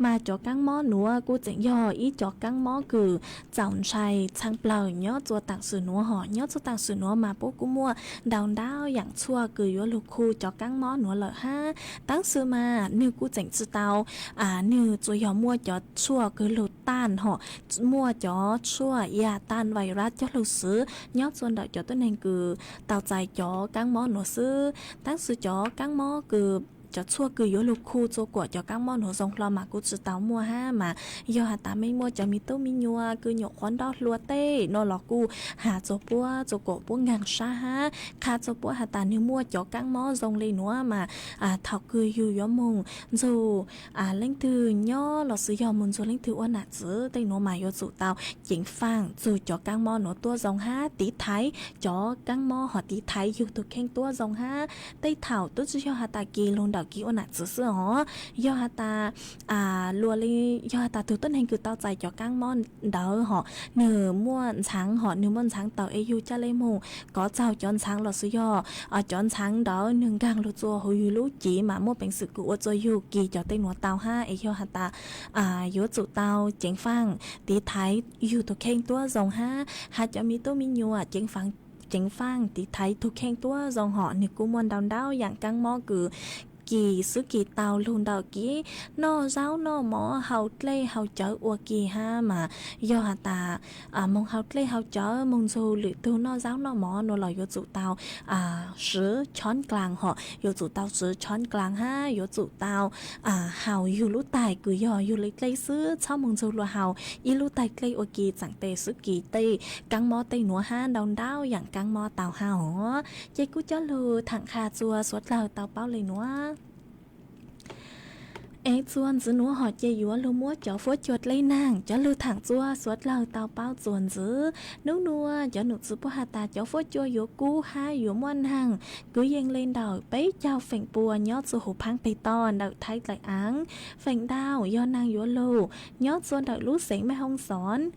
mà cho căng mó núaกูจะย่ออีจอกังมอคือเจ้าชัยช่างเปล่าย่อตัวต่างสื่อนัวห่อย่อตัวต่างสื่อนัวมาปุ๊กกูมัวดาวอย่างชั่วคือยัวลูกคู่จอกังมอนัวเหล่าห้าตั้งสื่อมานิ้วกูเจ๋งจื้อเตานิ้วตัวย่อมัวจอชั่วคือลูกต้านห่อมัวจอชั่วยาต้านไวรัสจอลูกซื้อย่อส่วนดอกจอตัวนึงคือเตาใจจอกังมอหนูซื้อตั้งสื่อจอกังมอคือcho chua cứ yếu lục khu cho của cho các món hồ sông lo mà cũng chỉ tao mua ha mà do hà ta mấy mua cho mi tô mi nhua cứ nhổ khoán đó lúa tê nó lọ cu hà cho cổ búa ngang xa ha khá cho búa hà ta nếu mua cho các món rong lên nữa mà thảo cứ yêu gió mông dù lên từ nhó lọ sử dụng muốn cho lên từ oan nạt giữ tay nó mà yêu chủ tao chính phang dù cho các món nó tua rong ha tí thái cho các món họ tí thái yêu từ khen tua rong ha tay thảo tôi cho hà ta kỳ luôn kỳ ôn nạt sữa hó do hà ta lùa li do hà ta từต้น hành cứ tao chạy cho các món đó họ nửa mua sáng họ nửa mua sáng tàu au cha lấy mù có chào chọn sáng là sữa do chọn sáng đó nương gang lúa chua hồi lúa chỉ mà mua bánh sữa của cho yêu kỳ cho tên nó tao ha do hà ta yếu chủ tao chén phang tí thái yêu tổ khen tua dòng ha hà cho mi tô mi nhua chén phang tí thái thuộc khen tua dòng họ nửa cú môn đào đào dạng căng mò cứ kỳ sư kỳ tàu luôn đầu ký nó giáo nó mỏ hậu lê hậu chở ua kỳ ha mà do hà ta mong hậu lê hậu chở mong dù lựa tu nó giáo nó mỏ nó là yếu chủ tàu sứ chón glang họ yếu chủ tàu sứ chón glang ha yếu chủ tàu hậu yếu lú tài cứ do yếu lấy lấy sứ sau mong dù lúa hậu yếu lú tài lấy ua kỳ chẳng tê sư kỳ tê căng mò tê núa ha đòn đauอย่างcăng mò tàu hậu chơi cú chó lù thẳng kha chua suốt lờ tàu bao lấy núa ế chuan giữ núa họ chơi yếu lù múa chó phốt chuột lấy nàng chó lù thẳng chua suốt lờ tàu bao chuồn giữ nấu nua chó nụ giữ bó hà ta chó phốt chua yếu cú hai yếu muôn hàng cứ yên lên đầu bấy chào phèn bùa nhót dù hủ phang bê to đợi thay lại áng phèn đào do nàng yếu lù nhót chuan đợi lú sánh mê hông xón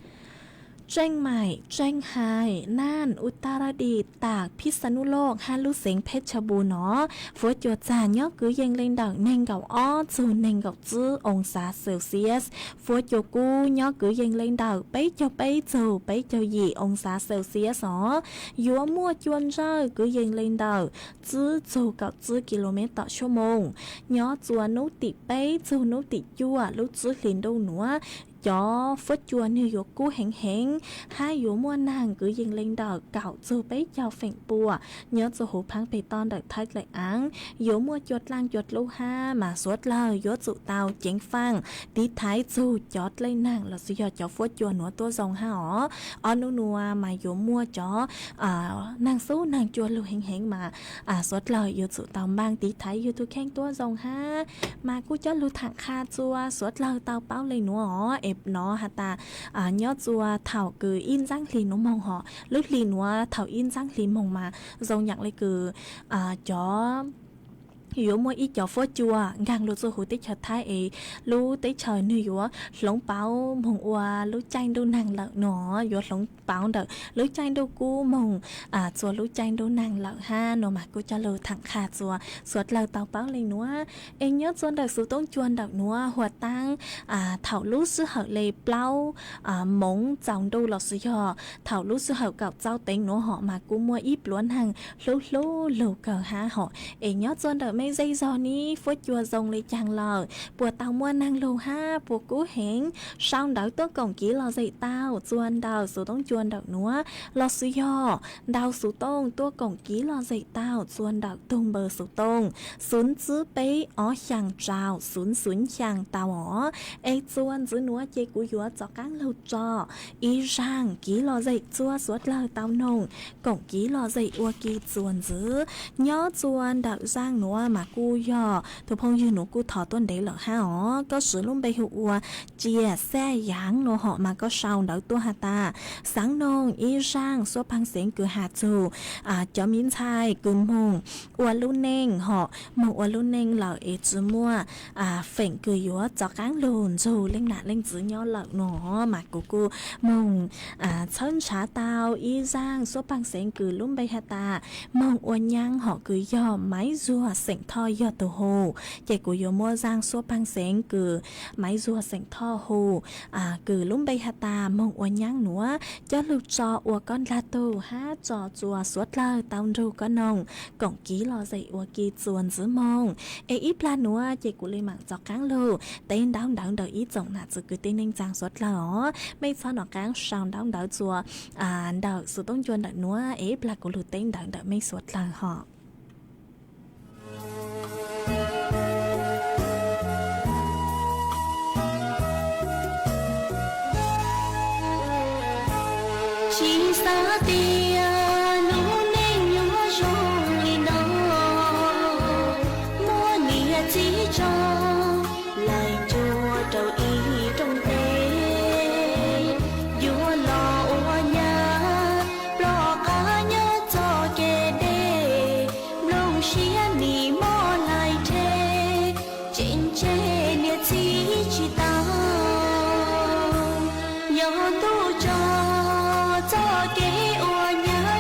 เชียงใหม่เชียงไฮ้น่านอุตรดิตถ์ตากพิษณุโลกฮาลุเสงเพชรบูรณ์เนาะฝนจวดจ่าเนาะคือยังเล่นดังเน่งเก่าอ้อจูเน่งเก่าจื้อองศาเซลเซียสฝนจวกูเนาะคือยังเล่นดังไปเจ้าไปจูไปเจ้าหยี่องศาเซลเซียสเนาะยัวมั่วจวนเจ้าคือยังเล่นดังจื้อจูเก่าจื้อกิโลเมตรต่อชั่วโมงเนาะจวนนุติไปจูนุติจั่วลุจื้อลินดูหนัวchó phất chua như yếu cú hẹn hẹn hai yếu mua nàng cứ dừng lên đờ cạo dù bấy chào phèn bùa nhớ dù hủ phán bê ton đợt thay lại án yếu mua chuột lang chuột lô ha mà suốt lời yếu dụ tàu chén phang tí thái dù chót lên nàng là suy chó phất chua nữa tua dòng ha ở nô nua mà yếu mua chó nàng số nàng chua lô hẹn hẹn mà suốt lời yếu dụ tàu mang tí thái yếu tu khen tua dòng ha mà cú chó lô thẳng kha chua suốt lời tàu bao lên nữa nó hà ta nhớ chùa thảo cứ in răng lì nó mong họ lúc lì nó thảo in răng lì mong mà dòng nhạc lấy cứ chó yếu mua ít chó phốt chua ngang lúa hủ tết chợ thái ấy lúa tết trời nữ yếu lóng báo mong ua lúa chanh đô nàng lợn nó yếu lóng báo đợt lúa chanh đô cú mong chùa lúa chanh đô nàng lợn ha nó mà cô cho lúa thẳng khà chùa suốt lợn tàu báo lên núa em nhớ chuan đợt số tông chuan đợt núa hoạt tăng thảo lúa sư hậu lê plau mống chồng đô lọt sư họ thảo lúa sư hậu cọc giao tính nó họ mà cú mua ít luồn hàng lúa cờ ha họ em nhớ chuan đợt mấy giây giò ní phốt chùa rồng lấy chàng lờ bùa tàu mua năng lù ha bùa cú hẹn sau đảo tốt cổng ký lò dậy tao chuan đào số tông chuan đảo núa lò sư yo đào số tông tua cổng ký lò dậy tao chuan đảo tung bờ số tông xuống chữ bấy ó chàng trào xuống chàng tàu ó ê chuan giữ núa chê cú yúa cho các lâu trò y rang ký lò dậy chua suốt lờ tao nồng cổng ký lò dậy ua kỳ chuan giữ nhớ chuan đảo giang núa mà cú yo thủ phong như nó cú thọ tuần đấy lợ ha ó có sử luôn bây hữu chia xe giảng nó họ mà có sau đỡ tua hà ta sáng nông y sang số băng xén cửa hạt dù cho miếng chai cứ mông ua luôn neng họ mông ua luôn neng lợ ế chứ mua phèn cứ yếu cho cán lùn dù lên nạ lên giữ nhỏ lợ nó mà cú mông chân trả tao y sang số băng xén cứ luôn bây hà ta mông ua nhang họ cứ yo máy rùa sảnh thò yo từ hồ chạy của yo mua giang số băng xén cứ máy rùa sảnh thò hồ cứ lúc bây hạt ta mong uốn nhang nữa cho lục trò uốn con la tu ha trò chùa suốt lơ tao ru con nồng cổng ký lò dậy uốn kỳ chuồn giữ mong e ít la nữa chạy của lên mạng cho cáng lô tên đau đợi ít rộng là sự cứ tên anh giang suốt lơ mấy sao nó cáng sao đau chùa đợi sự tông chuồn đợi nữa e là của lục tên đợi mấy suốt lơ họ chỉ xa tia lũ nên nhớ rồi nó mua nia chỉ cho lại chua trầu y trong tê vua lò ua nhà lo cá nhớ cho kê đê lâu xia nì mò lại chê trên chê nia chỉ tao nhớ tu cho kế ua nhớ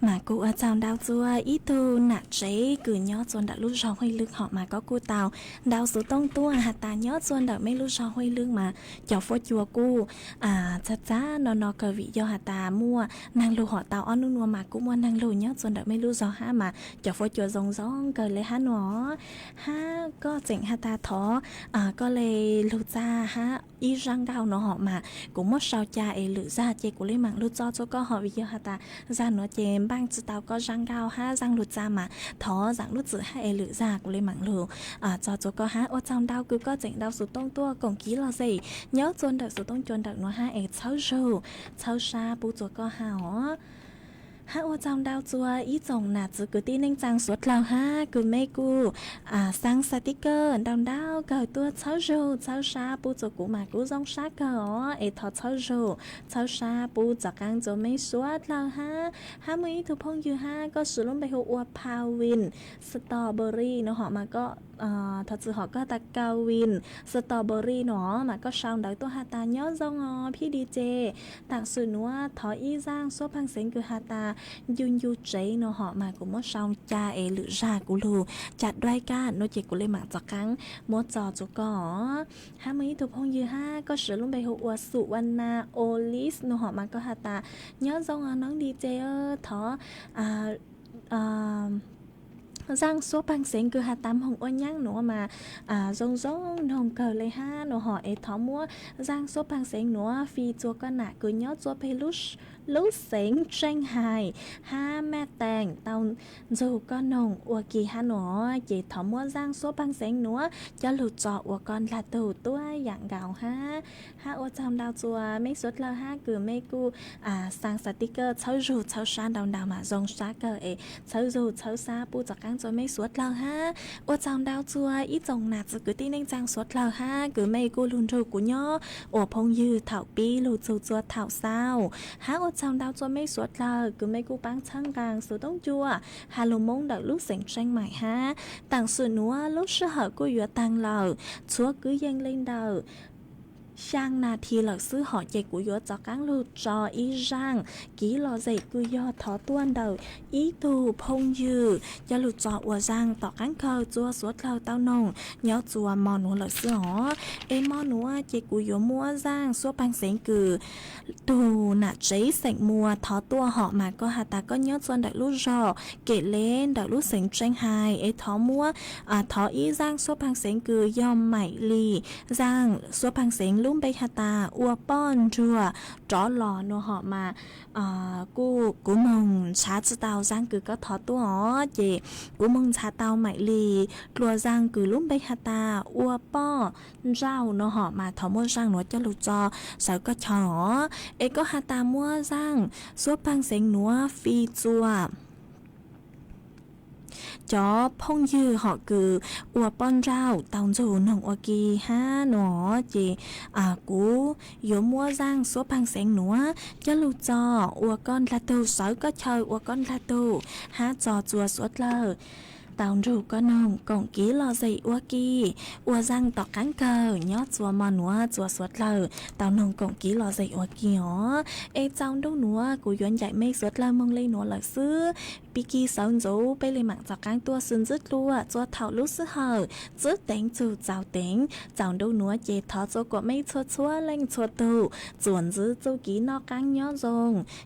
mà cụ ở trong đào chua ít tu nạ chế cứ nhớ chôn đã lúc sau hơi lưng họ mà có cụ tàu đào số tông tua hạt ta nhớ chôn đã mấy lúc sau hơi lưng mà cho phô chùa cụ cha nó cờ vị do hạt ta mua năng lưu họ tàu ăn nuông mà cũng mua năng lưu nhớ chôn đã mấy lúc sau ha mà cho phô chùa rong rong cờ lấy ha nó ha có chỉnh hạt ta thó có lấy lưu cha ha y răng đào nó họ mà cũng mất sao cha ấy lựa ra chế của lấy mạng lưu cho có họ vì do hạt ta ra nó chế bang chữ tao có răng đào ha răng lụt ra mà thó răng lụt chữ hai lựa ra của lấy mạng lưu cho có ha ô trong đau cứ có chỉnh đau số tông tua còn ký là gì nhớ chôn đợt số tông chôn đợt nó ha ấy cháu xa bu cho có ha hó ha ô trong đau chua ý chồng nạt chữ cứ tin anh trang suốt lao ha cứ mê cu sang sticker đau cờ tua cháu xa bu cho cụ mà cụ rong sát cờ ấy thọ cháu xa bu cho căng cho mấy suốt lao ha mấy thu phong dư ha có sử dụng bài hộ ua pawin strawberry nó họ mà có thật sự họ có ta cao win strawberry nó mà có sao đợi tôi hạt ta nhớ rongพี่ดีเจต่างสื่อนัวถออีร่างซัวพังเสียงคือฮาตายุนยูเจเนาะhọ mà cũng mất sao chaเอหรือรากูลูจัดด้วยกันโนจิกูเลยหมักจักกังมดจอจุกha mấy thuộc phong dư ha có sử dụng bài hộ uaสุวรรณาโอลิสเนาะhọ mà cóฮาตาnhớ rongน้องดีเจถอgiang số bằng xén cứ hạt tam hồng ôn nhang nữa mà rong hồng cờ lấy ha nó họ ấy thó mua giang số bằng xén nữa phi chua con nạ cứ nhớ chua peluche lúc xén tranh hài ha mẹ tàng tàu dù con nồng ua kỳ ha nó chỉ thó mua giang số bằng xén nữa cho lụt trọ ua con là tù tua dạng gạo ha ô trong đào chua mấy suốt lơ ha cứ mấy cu sang sticker cháu san đào mà rong sát cờ ấy cháu sa bu chọc căng cho mấy suốt lơ ha ô trong đào chua ít dòng nạt cứ tin anh trang suốt lơ ha cứ mấy cu luôn rồi của nhó ô phong dư thảo pi lụt chua thảo sao ha ô trong đào chua mấy suốt lơ cứ mấy cu băng chăng càng số tông chua hà lô mông đợi lúc sành tranh mày ha tàng sự núa lúc sơ hở của dừa tàng lờ chúa cứ dâng lên đầu sang na thì là sư họ dạy của yo cho cán lưu cho ý răng ký lo dạy cứ yo thọ tuan đầu ý tu phong dư cho lưu cho ua răng tỏ cán khờ chua suốt lâu tao nồng nhớ chùa mòn của là sư họ em mòn núa dạy của yo mua răng số băng sén cử tù nạ giấy sành mua thọ tua họ mà có hà ta có nhớ chuan đại lúc rò kể lên đại lúc sành tranh hài ấy thọ mua thọ ý răng số băng sén cử yom mải lì răng số băng sén lúc bây hạt ta ua pon chua chó lò nó họ mà cô mong chả chứ tao giang cứ có thọ tua họ chị cô mong chả tao mải lì lùa giang cứ lúc bây hạt ta ua po rau nó họ mà thọ mua giang nó cho lụt cho sợ có chó ấy có hạt ta mua giang số băng sén núa phi chua chó phong dư họ cứ ua pon rau tàu dù nồng ua kỳ ha nó chị cú yếu mua giang số băng sén núa cho lụt cho ua con là tù sói có chơi ua con là tù ha trò chùa suốt lờ tàu rủ con nồng cổng ký lo dậy ua kỳ ua răng tỏ cán cờ nhót chùa mòn núa chùa suốt lờ tàu nồng cổng ký lo dậy ua kỳ hó ê trong đâu núa cú yuan dạy mê suốt lờ mong lấy núa là xứ Piki sống dấu bây lê mạng dọc cán tua xuân dứt lua cho thảo lúc sức hờ dứt đánh chủ giáo tính dòng đâu núa chế thó cho của mấy chua lên chua tù chuẩn dư châu ký nó cán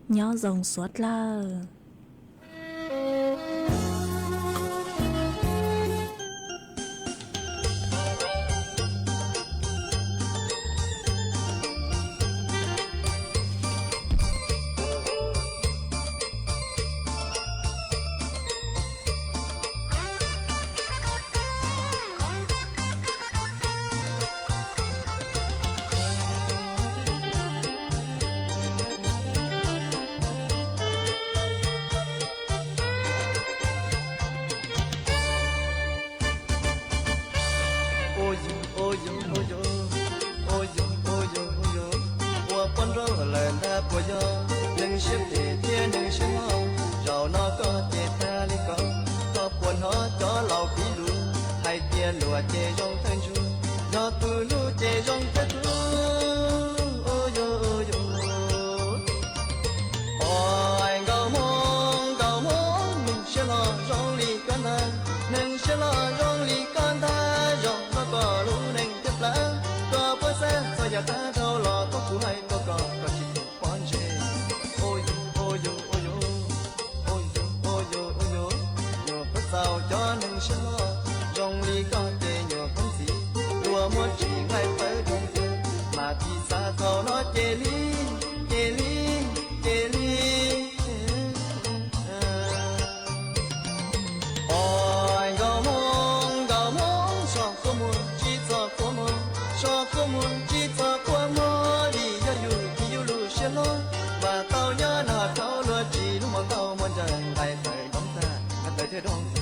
nhó rồng suốt lờ ya ta thâu lò có cú hay có cò có chỉ thuộc quan chê ôi ôi ôi ôi ôi ôi ôi nhờ phật sao cho nên sẽ lo rong ly con tê nhờ con gì đùa muốn chỉ ngay phải đúng mà thì xa thâu nó chê ly chê ly chê ly ôi gò mong cho có muốn chỉ cho có muốn cho có muốn chỉ cho có muốn đi ya yu lu sẽ lo và tao nhớ là tao luôn chỉ lúc mà tao muốn dần tay phải đóng ta tay thế đóng ta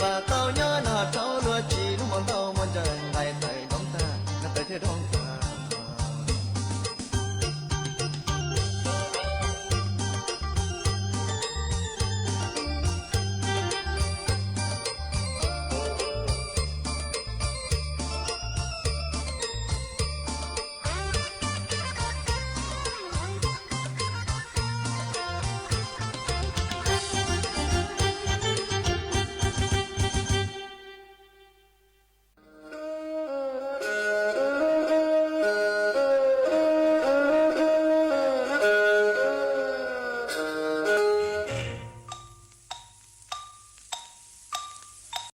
và tao nhớ là tao luôn chỉ lúc mà tao muốn dần